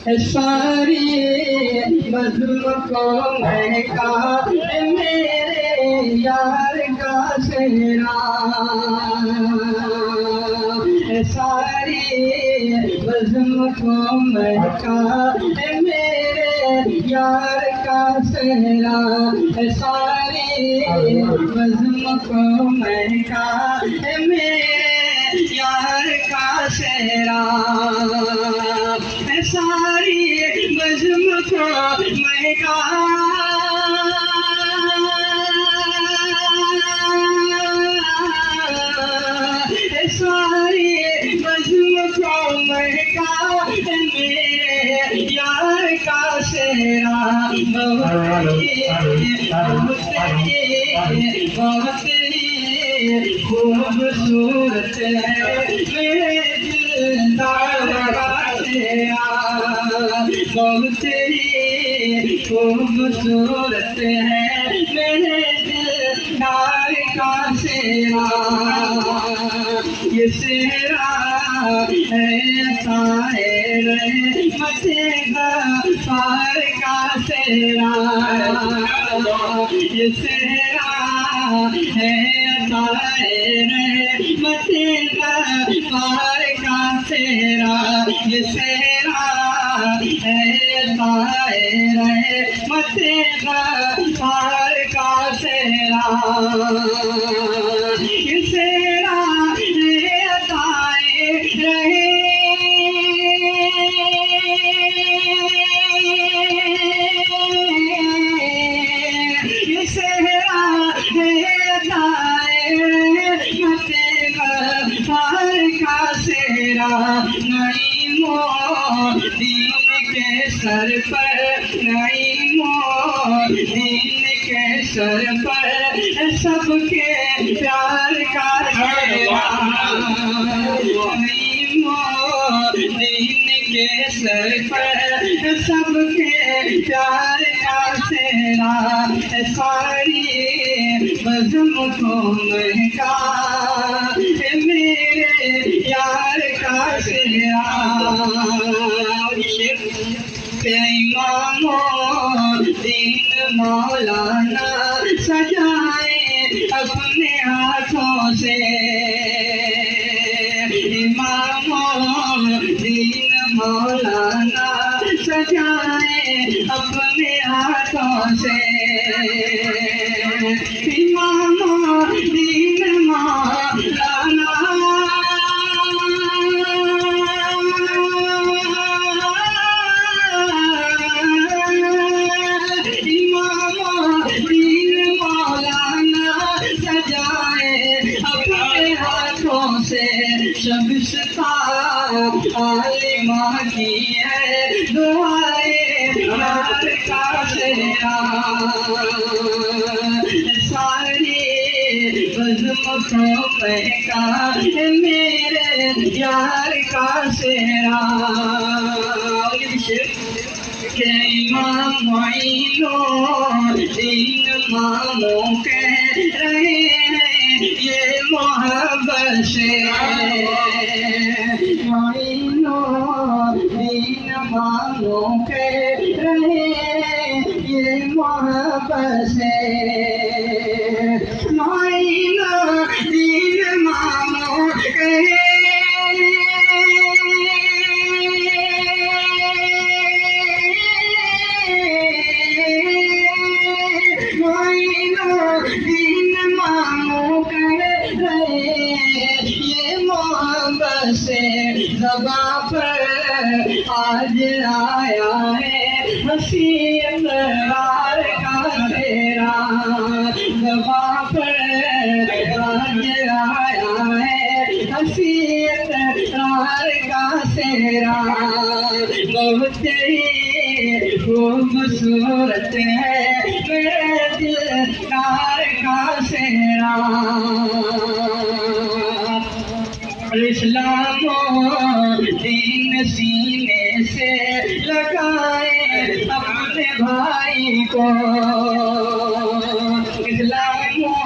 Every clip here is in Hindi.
सारी बज़्म को महका मेरे यार का सेहरा। सारी बज़्म को महका मेरे यार का सेहरा। सारी बज़्म को महका मेरे यार का सेहरा। सारी बज़्म को महका सारी बज़्म को महका मेरे यार का सेहरा। बहुत ही खूबसूरत है मेरे दिलदार का सेहरा। बहुत ही खूबसूरत है मेरे दिलदार का सेहरा। ये सेहरा है साहिर मते गफ़ार का सेहरा। ये सेहरा है साहिर मते गफ़ार का सेहरा। ये सेहरा है साहिर मते गफ़ार का सेहरा। ये सेहरा है साहिर ये सेहरा है साहिर मते गफ़ार का सेहरा। नईमो दीन के सर पर नईमो दीन के सर पर सबके प्यार का सेहरा। नईमो दीन के सर पर सबके प्यार का सेहरा। सारी बज़्म को महका मेरे यार का सेहरा। इमामो दीन मौलाना सजाए अपने हाथों से। इमामो दीन मौलाना सजाए अपने हाथों से। इमामो दीन मौलाना शबिस्ता आलिमा की है दुआएं यार का सेहरा। सारी बज़्म को महका मेरे यार का सेहरा। के इमाम मोइनुद्दीन मामू कह रहे हैं ये मोहब्बत से। मोइनुद्दीन मामू कह रहे हैं ये मोहब्बत से। मोइनुद्दीन मामू कह से ज़बां पर आज आया है हंसी इक़रार का सेहरा। ज़बां पर आज आया है हंसी इक़रार का सेहरा। बहुत ही खूबसूरत है मेरे दिलदार का सेहरा। इस्लामो दीन सीने से लगाए अपने भाई को। इस्लामो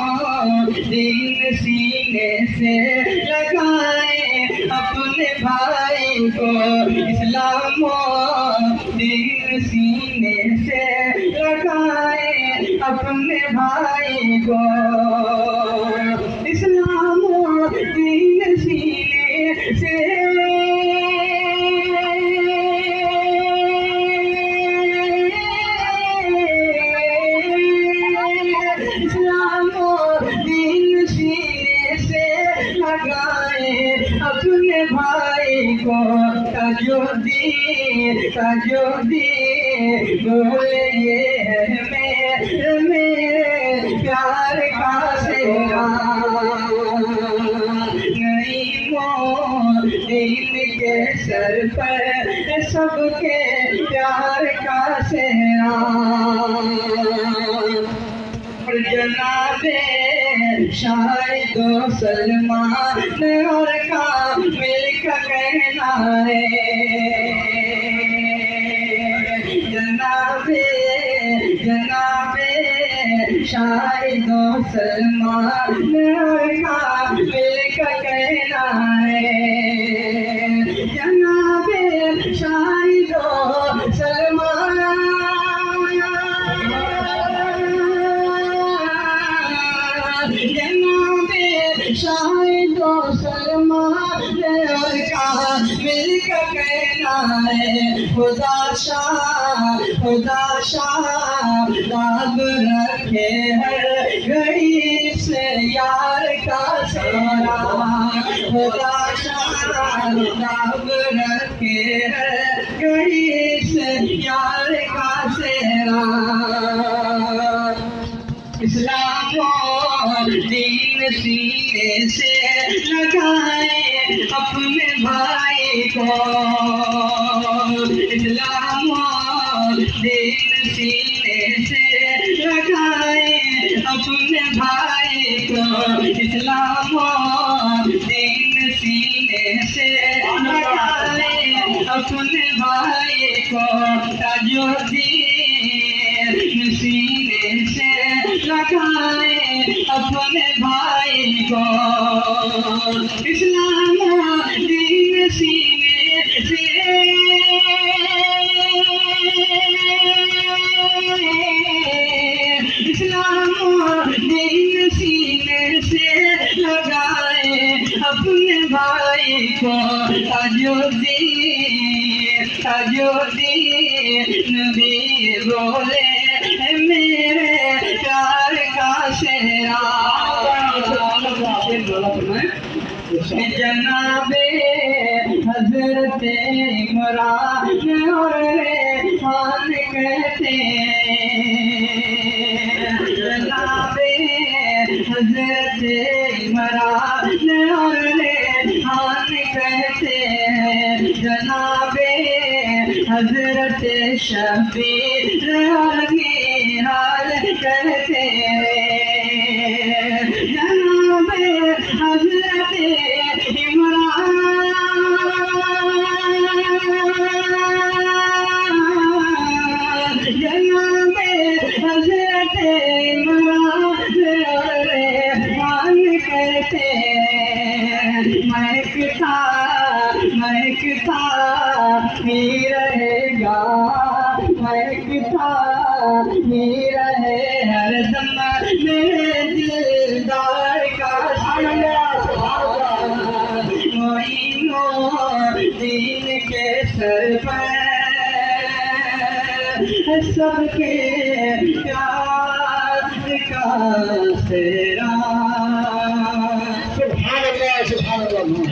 दीन सीने से लगाए अपने भाई को। इस्लामो दीन सीने से लगाए अपने भाई को। इस्लाम दीन सीने से अपने भाई को। ताजुद्दीन बोले ये है मेरे प्यार का सेवा। दीन के सर पर सबके प्यार का सेवा। जनाबे शाहिदो सलमान और कामिल का कहना है। जनाबे शाहिदो सलमान और कामिल का कहना है। जनाबे शाहिदो सलमान शाहिदो सलमान और कामिल का कहना है। खुदा शाह दाब रखे हर घड़ी से यार का सेरा। खुदा शाह दाब रखे हर घड़ी से यार का सेरा। इस्लाम दीन सीने से लगाए अपने भाई को। इस्लाम दीन सीने से लगाए अपने भाई को। इस्लाम दीन सीने से लगाए अपने भाई को। ताजुद्दीन सीने से लगाए अपने भाई को। इस्लाम दीन सीने से इस्लाम दीन सीने से लगाए अपने भाई को। ताजुद्दीन नबी बोले मेरे प्यार का सेरा। जनाबे हजरत इमरान और रेहान कहते। जनाबे हजरत इमरान और रेहान कहते। जनाबे हजरत शबीर हाल कहते। जनाबे हजरत इमरान जनाबे हजरत इमरान कहते। महकता ही रहेगा। महकता ही रहे हरदम मेरे दिलदार का दीन के सर पर सबके प्यार का सेरा। सुभान अल्लाह सुभान अल्लाह।